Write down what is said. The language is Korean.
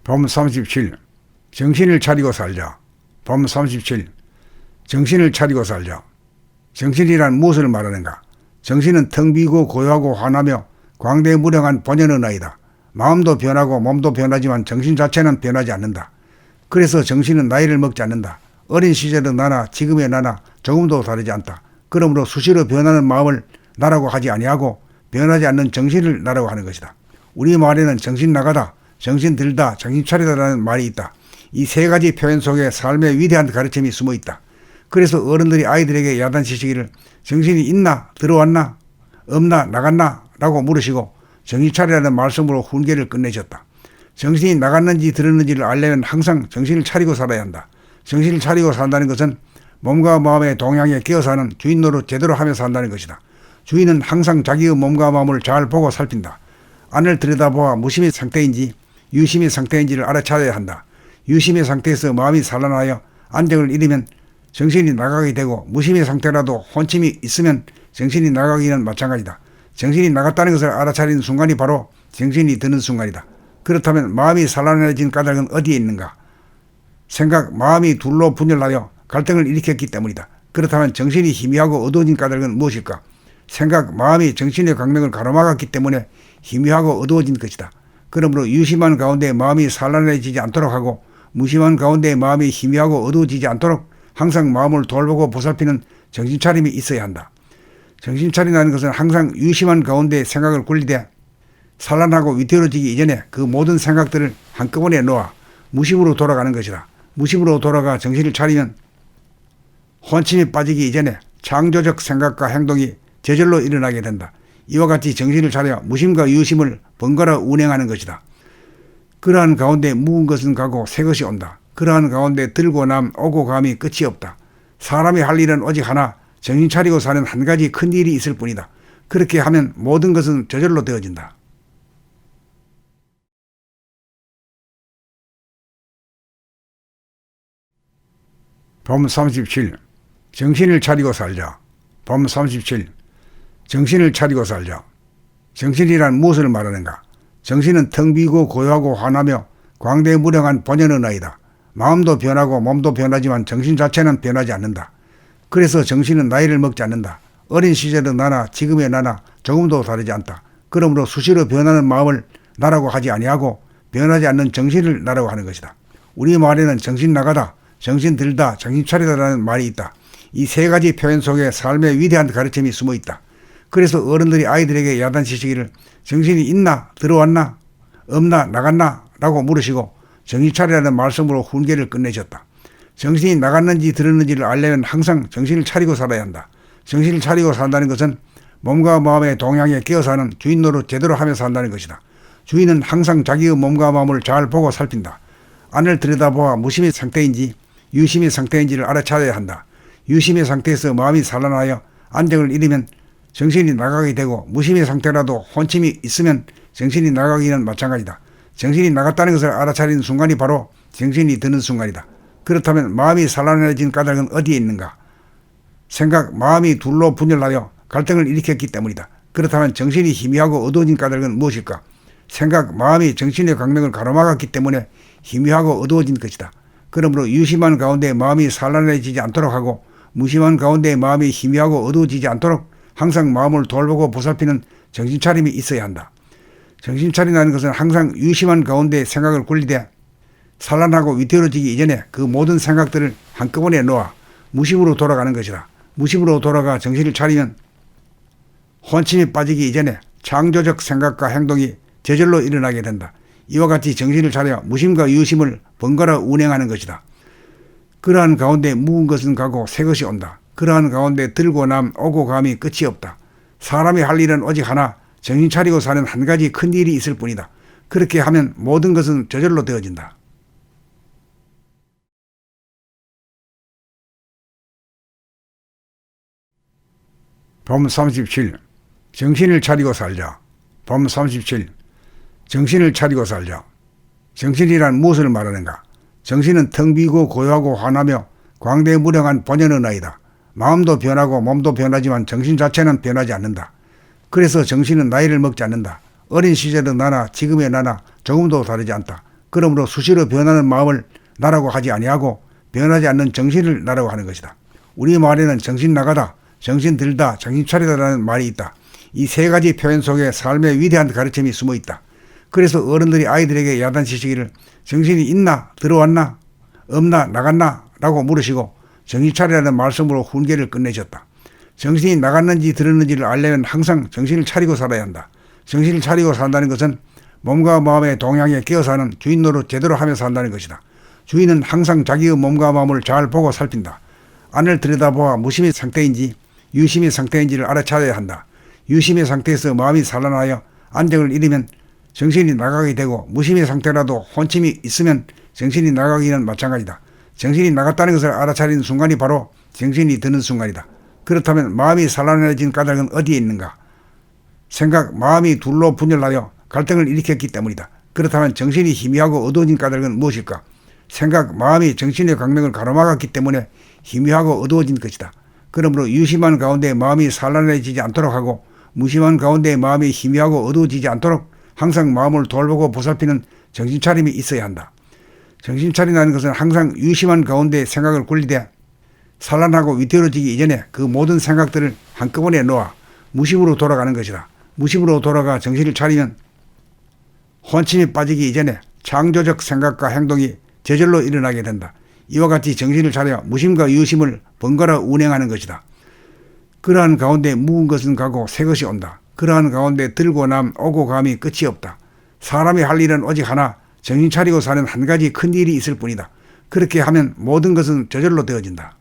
봄 37. 정신을 차리고 살자. 봄 37. 정신을 차리고 살자. 정신이란 무엇을 말하는가? 정신은 텅 비고 고요하고 환하며 광대무량한 본연의 나이다. 마음도 변하고 몸도 변하지만 정신 자체는 변하지 않는다. 그래서 정신은 나이를 먹지 않는다. 어린 시절의 나나 지금의 나나 조금도 다르지 않다. 그러므로 수시로 변하는 마음을 나라고 하지 아니하고 변하지 않는 정신을 나라고 하는 것이다. 우리 말에는 정신 나가다, 정신 들다, 정신 차리다라는 말이 있다. 이 세 가지 표현 속에 삶의 위대한 가르침이 숨어 있다. 그래서 어른들이 아이들에게 야단치시기를 정신이 있나, 들어왔나, 없나, 나갔나 라고 물으시고 정신 차리라는 말씀으로 훈계를 끝내셨다. 정신이 나갔는지 들었는지를 알려면 항상 정신을 차리고 살아야 한다. 정신을 차리고 산다는 것은 몸과 마음의 동향에 끼어사는 주인 노릇 제대로 하며 산다는 것이다. 주인은 항상 자기의 몸과 마음을 잘 보고 살핀다. 안을 들여다보아 무심의 상태인지 유심의 상태인지를 알아차려야 한다. 유심의 상태에서 마음이 산란하여 안정을 잃으면 정신이 나가게 되고 무심의 상태라도 혼침이 있으면 정신이 나가기는 마찬가지다. 정신이 나갔다는 것을 알아차리는 순간이 바로 정신이 드는 순간이다. 그렇다면 마음이 산란해진 까닭은 어디에 있는가? 생각, 마음이 둘로 분열하여 갈등을 일으켰기 때문이다. 그렇다면 정신이 희미하고 어두워진 까닭은 무엇일까? 생각, 마음이 정신의 강명을 가로막았기 때문에 희미하고 어두워진 것이다. 그러므로 유심한 가운데 마음이 산란해지지 않도록 하고 무심한 가운데 마음이 희미하고 어두워지지 않도록 항상 마음을 돌보고 보살피는 정신차림이 있어야 한다. 정신차림이라는 것은 항상 유심한 가운데 생각을 굴리되 산란하고 위태로워지기 이전에 그 모든 생각들을 한꺼번에 놓아 무심으로 돌아가는 것이다. 무심으로 돌아가 정신을 차리면 혼침이 빠지기 이전에 창조적 생각과 행동이 저절로 일어나게 된다. 이와 같이 정신을 차려 무심과 유심을 번갈아 운행하는 것이다. 그러한 가운데 묵은 것은 가고 새 것이 온다. 그러한 가운데 들고 남 오고 감이 끝이 없다. 사람이 할 일은 오직 하나, 정신 차리고 사는 한 가지 큰 일이 있을 뿐이다. 그렇게 하면 모든 것은 저절로 되어진다. 봄 37. 정신을 차리고 살자. 봄 37. 정신을 차리고 살자. 정신이란 무엇을 말하는가? 정신은 텅 비고 고요하고 환하며 광대무량한 본연의 나이다. 마음도 변하고 몸도 변하지만 정신 자체는 변하지 않는다. 그래서 정신은 나이를 먹지 않는다. 어린 시절의 나나 지금의 나나 조금도 다르지 않다. 그러므로 수시로 변하는 마음을 나라고 하지 아니하고 변하지 않는 정신을 나라고 하는 것이다. 우리 말에는 정신 나가다, 정신 들다, 정신 차리다라는 말이 있다. 이 세 가지 표현 속에 삶의 위대한 가르침이 숨어 있다. 그래서 어른들이 아이들에게 야단치시기를 정신이 있나, 들어왔나, 없나, 나갔나 라고 물으시고 정신 차리라는 말씀으로 훈계를 끝내셨다. 정신이 나갔는지 들었는지를 알려면 항상 정신을 차리고 살아야 한다. 정신을 차리고 산다는 것은 몸과 마음의 동향에 끼어사는 주인 노릇 제대로 하며 산다는 것이다. 주인은 항상 자기의 몸과 마음을 잘 보고 살핀다. 안을 들여다보아 무심의 상태인지 유심의 상태인지를 알아차려야 한다. 유심의 상태에서 마음이 산란하여 안정을 잃으면 정신이 나가게 되고 무심의 상태라도 혼침이 있으면 정신이 나가기는 마찬가지다. 정신이 나갔다는 것을 알아차리는 순간이 바로 정신이 드는 순간이다. 그렇다면 마음이 산란해진 까닭은 어디에 있는가? 생각, 마음이 둘로 분열하여 갈등을 일으켰기 때문이다. 그렇다면 정신이 희미하고 어두워진 까닭은 무엇일까? 생각, 마음이 정신의 강명을 가로막았기 때문에 희미하고 어두워진 것이다. 그러므로 유심한 가운데 마음이 산란해지지 않도록 하고 무심한 가운데 마음이 희미하고 어두워지지 않도록 항상 마음을 돌보고 보살피는 정신차림이 있어야 한다. 정신차림이라는 것은 항상 유심한 가운데 생각을 굴리되 산란하고 위태로워지기 이전에 그 모든 생각들을 한꺼번에 놓아 무심으로 돌아가는 것이다. 무심으로 돌아가 정신을 차리면 혼침이 빠지기 이전에 창조적 생각과 행동이 저절로 일어나게 된다. 이와 같이 정신을 차려 무심과 유심을 번갈아 운행하는 것이다. 그러한 가운데 묵은 것은 가고 새 것이 온다. 그러한 가운데 들고 남 오고 감이 끝이 없다. 사람이 할 일은 오직 하나, 정신 차리고 사는 한 가지 큰 일이 있을 뿐이다. 그렇게 하면 모든 것은 저절로 되어진다. 봄 37. 정신을 차리고 살자. 봄 37. 정신을 차리고 살자. 정신이란 무엇을 말하는가? 정신은 텅 비고 고요하고 환하며 광대무량한 본연의 나이다. 마음도 변하고 몸도 변하지만 정신 자체는 변하지 않는다. 그래서 정신은 나이를 먹지 않는다. 어린 시절의 나나 지금의 나나 조금도 다르지 않다. 그러므로 수시로 변하는 마음을 나라고 하지 아니하고 변하지 않는 정신을 나라고 하는 것이다. 우리 말에는 정신 나가다, 정신 들다, 정신 차리다라는 말이 있다. 이 세 가지 표현 속에 삶의 위대한 가르침이 숨어 있다. 그래서 어른들이 아이들에게 야단치시기를 정신이 있나, 들어왔나, 없나, 나갔나 라고 물으시고 정신 차리라는 말씀으로 훈계를 끝내셨다. 정신이 나갔는지 들었는지를 알려면 항상 정신을 차리고 살아야 한다. 정신을 차리고 산다는 것은 몸과 마음의 동향에 끼어사는 주인 노릇 제대로 하며 산다는 것이다. 주인은 항상 자기의 몸과 마음을 잘 보고 살핀다. 안을 들여다보아 무심의 상태인지 유심의 상태인지를 알아차려야 한다. 유심의 상태에서 마음이 산란하여 안정을 잃으면 정신이 나가게 되고 무심의 상태라도 혼침이 있으면 정신이 나가기는 마찬가지다. 정신이 나갔다는 것을 알아차리는 순간이 바로 정신이 드는 순간이다. 그렇다면 마음이 산란해진 까닭은 어디에 있는가? 생각, 마음이 둘로 분열하여 갈등을 일으켰기 때문이다. 그렇다면 정신이 희미하고 어두워진 까닭은 무엇일까? 생각, 마음이 정신의 강명을 가로막았기 때문에 희미하고 어두워진 것이다. 그러므로 유심한 가운데 마음이 산란해지지 않도록 하고 무심한 가운데 마음이 희미하고 어두워지지 않도록 항상 마음을 돌보고 보살피는 정신차림이 있어야 한다. 정신차린다는 것은 항상 유심한 가운데 생각을 굴리되 산란하고 위태로워지기 이전에 그 모든 생각들을 한꺼번에 놓아 무심으로 돌아가는 것이다. 무심으로 돌아가 정신을 차리면 혼침이 빠지기 이전에 창조적 생각과 행동이 저절로 일어나게 된다. 이와 같이 정신을 차려 무심과 유심을 번갈아 운행하는 것이다. 그러한 가운데 묵은 것은 가고 새 것이 온다. 그러한 가운데 들고 남 오고 감이 끝이 없다. 사람이 할 일은 오직 하나, 정신 차리고 사는 한 가지 큰 일이 있을 뿐이다. 그렇게 하면 모든 것은 저절로 되어진다.